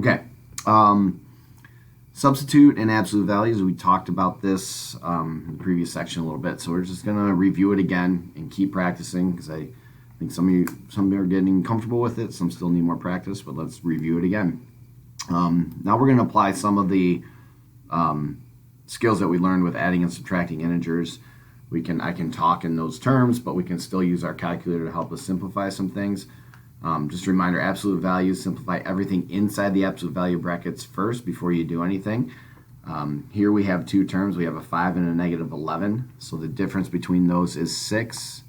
Okay. Substitute and absolute values. We talked about this in the previous section a little bit, so we're just going to review it again and keep practicing because I think some of you are getting comfortable with it, some still need more practice, but let's review it again. Now we're going to apply some of the skills that we learned with adding and subtracting integers. I can talk in those terms, but we can still use our calculator to help us simplify some things. Just a reminder, absolute values, simplify everything inside the absolute value brackets first before you do anything. Here we have two terms. We have a 5 and a negative 11. So the difference between those is 6,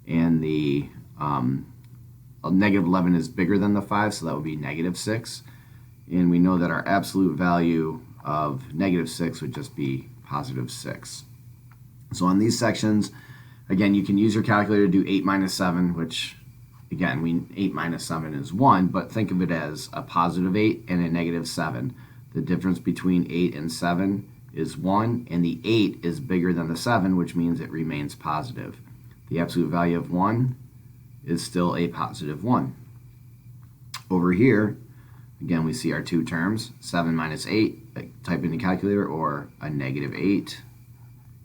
and the negative 11 is bigger than the 5, so that would be negative 6. And we know that our absolute value of negative 6 would just be positive 6. So on these sections, again, you can use your calculator to do 8 minus 7, which again, 8 minus 7 is 1, but think of it as a positive 8 and a negative 7. The difference between 8 and 7 is 1, and the 8 is bigger than the 7, which means it remains positive. The absolute value of 1 is still a positive 1. Over here, again, we see our two terms, 7 minus 8, type in the calculator, or a negative 8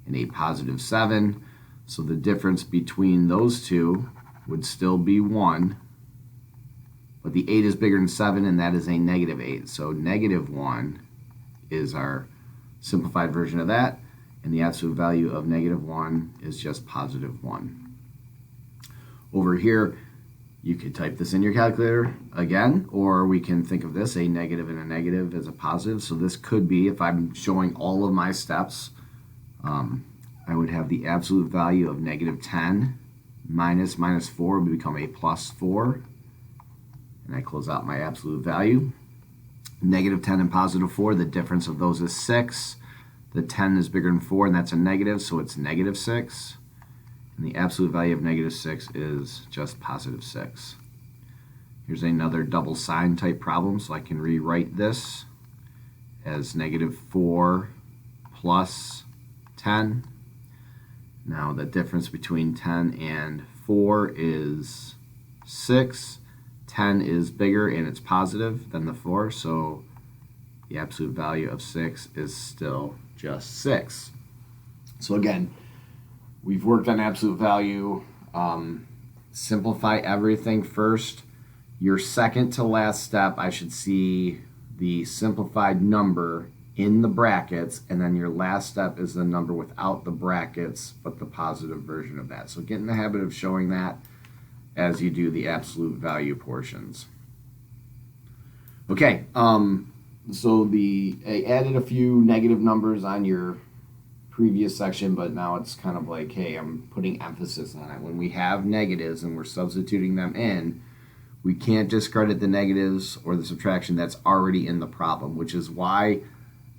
and a positive 7. So the difference between those two would still be 1, but the 8 is bigger than 7, and that is a negative 8. So negative 1 is our simplified version of that, and the absolute value of negative 1 is just positive 1. Over here, you could type this in your calculator again, or we can think of this, a negative and a negative as a positive. So this could be, if I'm showing all of my steps, I would have the absolute value of negative 10 minus 4 would become a plus 4, and I close out my absolute value. Negative 10 and positive 4, the difference of those is 6. The 10 is bigger than 4, and that's a negative, so it's negative 6. And the absolute value of negative 6 is just positive 6. Here's another double sign type problem, so I can rewrite this as negative 4 plus 10. Now the difference between 10 and 4 is 6. 10 is bigger and it's positive than the 4, so the absolute value of 6 is still just 6. So again, we've worked on absolute value. Simplify everything first. Your second to last step, I should see the simplified number in the brackets, and then your last step is the number without the brackets, but the positive version of that. So get in the habit of showing that as you do the absolute value portions. Okay, so I added a few negative numbers on your previous section, but now it's kind of like, hey, I'm putting emphasis on it. When we have negatives and we're substituting them in, we can't discredit the negatives or the subtraction that's already in the problem, which is why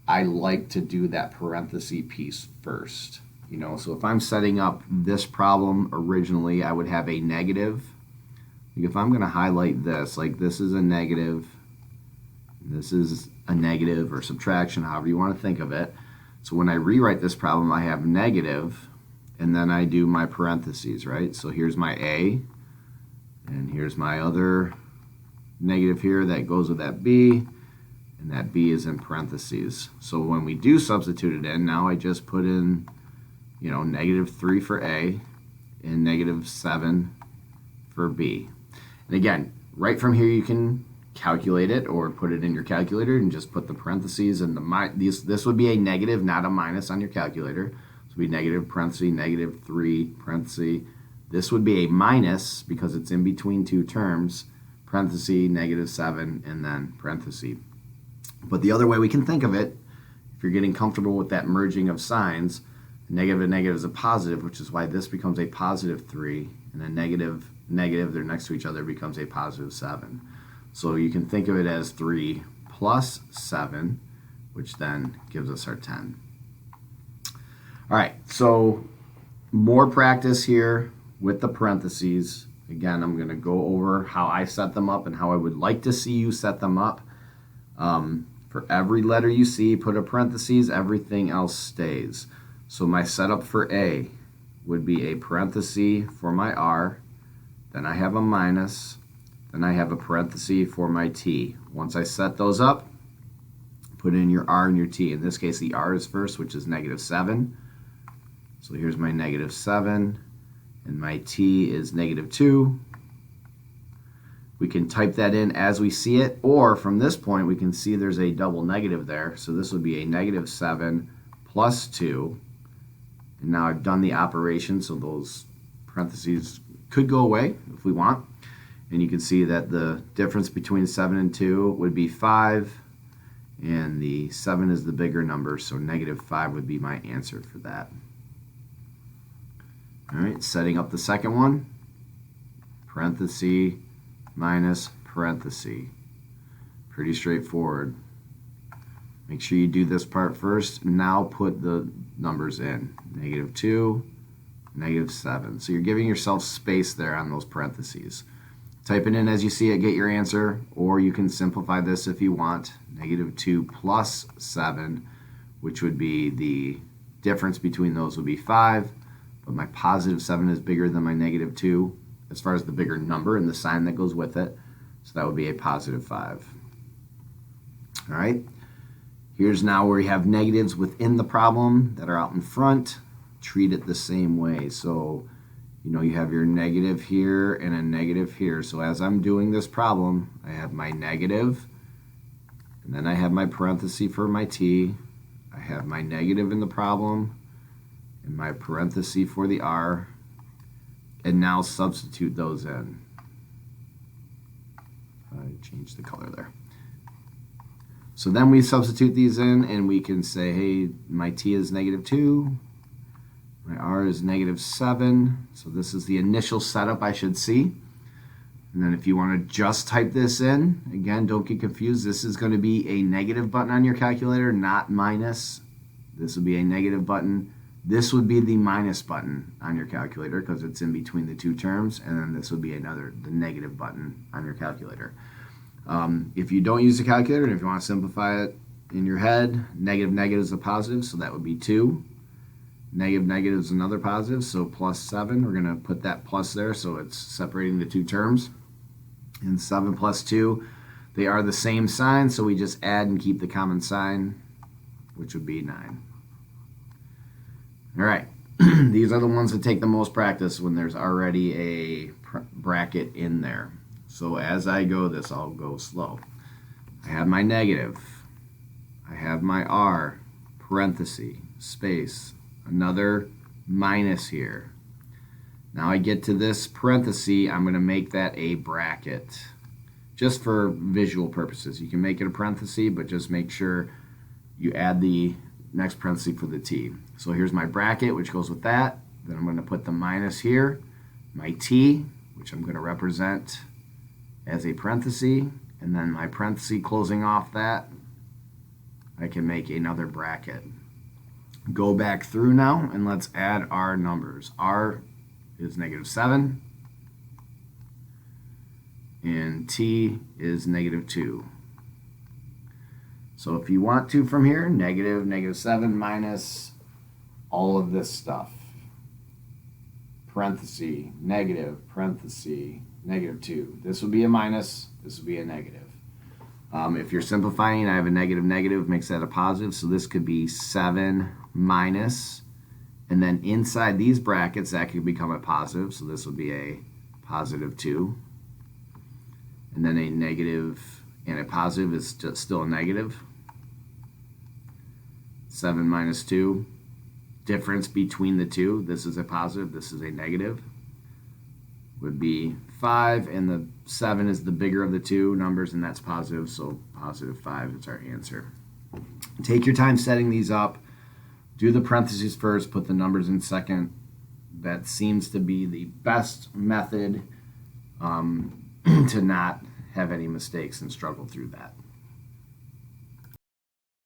I like to do that parenthesis piece first. So if I'm setting up this problem originally, I would have a negative. Like if I'm going to highlight this, like this is a negative, this is a negative or subtraction, however you want to think of it. So when I rewrite this problem, I have negative, and then I do my parentheses, right? So here's my A, and here's my other negative here that goes with that B, and that B is in parentheses. So when we do substitute it in, now I just put in, negative 3 for A and negative 7 for B. And again, right from here you can calculate it or put it in your calculator and just put the parentheses and this would be a negative, not a minus on your calculator. So it would be negative parenthesis, negative 3 parenthesis. This would be a minus because it's in between two terms, parenthesis, negative 7, and then parenthesis. But the other way we can think of it, if you're getting comfortable with that merging of signs, negative and negative is a positive, which is why this becomes a positive 3, and a negative, they're next to each other, becomes a positive 7. So you can think of it as 3 plus 7, which then gives us our 10. All right, so more practice here with the parentheses. Again, I'm going to go over how I set them up and how I would like to see you set them up. For every letter you see, put a parentheses, everything else stays. So my setup for A would be a parenthesis for my R, then I have a minus, Then I have a parenthesis for my t. Once I set those up, put in your r and your t. In this case, the r is first, which is -7. So here's my -7, and my t is -2. We can type that in as we see it, or from this point, we can see there's a double negative there. So this would be a -7 plus 2. And now I've done the operation, so those parentheses could go away if we want. And you can see that the difference between 7 and 2 would be 5. And the 7 is the bigger number, so -5 would be my answer for that. All right, setting up the second one. Parenthesis minus parenthesis. Pretty straightforward. Make sure you do this part first. Now put the numbers in. -2, -7. So you're giving yourself space there on those parentheses. Type it in as you see it, get your answer, or you can simplify this if you want. -2 plus 7, which would be the difference between those would be 5, but my +7 is bigger than my -2 as far as the bigger number and the sign that goes with it. So that would be a +5. All right. Here's now where you have negatives within the problem that are out in front. Treat it the same way. So, you have your negative here and a negative here. So as I'm doing this problem, I have my negative, and then I have my parenthesis for my t. I have my negative in the problem, and my parenthesis for the r, and now substitute those in. I changed the color there. So then we substitute these in, and we can say, hey, my t is -2, my r is -7, so this is the initial setup I should see. And then if you want to just type this in, again, don't get confused, this is going to be a negative button on your calculator, not minus. This would be a negative button. This would be the minus button on your calculator because it's in between the two terms, and then this would be the negative button on your calculator. If you don't use the calculator, and if you want to simplify it in your head, negative is a positive, so that would be 2. Negative is another positive, so +7. We're going to put that plus there, so it's separating the two terms. And 7 plus 2, they are the same sign, so we just add and keep the common sign, which would be 9. All right, these are the ones that take the most practice when there's already a bracket in there. So as I go this, I'll go slow. I have my negative. I have my r, parenthesis, space, another minus here. Now I get to this parenthesis, I'm going to make that a bracket. Just for visual purposes. You can make it a parenthesis, but just make sure you add the next parenthesis for the t. So here's my bracket, which goes with that. Then I'm going to put the minus here, my t, which I'm going to represent as a parenthesis, and then my parenthesis closing off that, I can make another bracket. Go back through now, and let's add our numbers. R is -7, and t is -2. So if you want to from here, -7 minus all of this stuff. Parenthesis, negative, parenthesis, -2. This would be a minus, this would be a negative. If you're simplifying, I have a negative, makes that a positive, so this could be 7 minus, and then inside these brackets, that could become a positive, so this would be a +2. And then a negative and a positive is just still a negative. 7 minus 2. Difference between the two, this is a positive, this is a negative, would be 5, and the 7 is the bigger of the two numbers, and that's positive, so +5 is our answer. Take your time setting these up. Do the parentheses first, put the numbers in second. That seems to be the best method to not have any mistakes and struggle through that.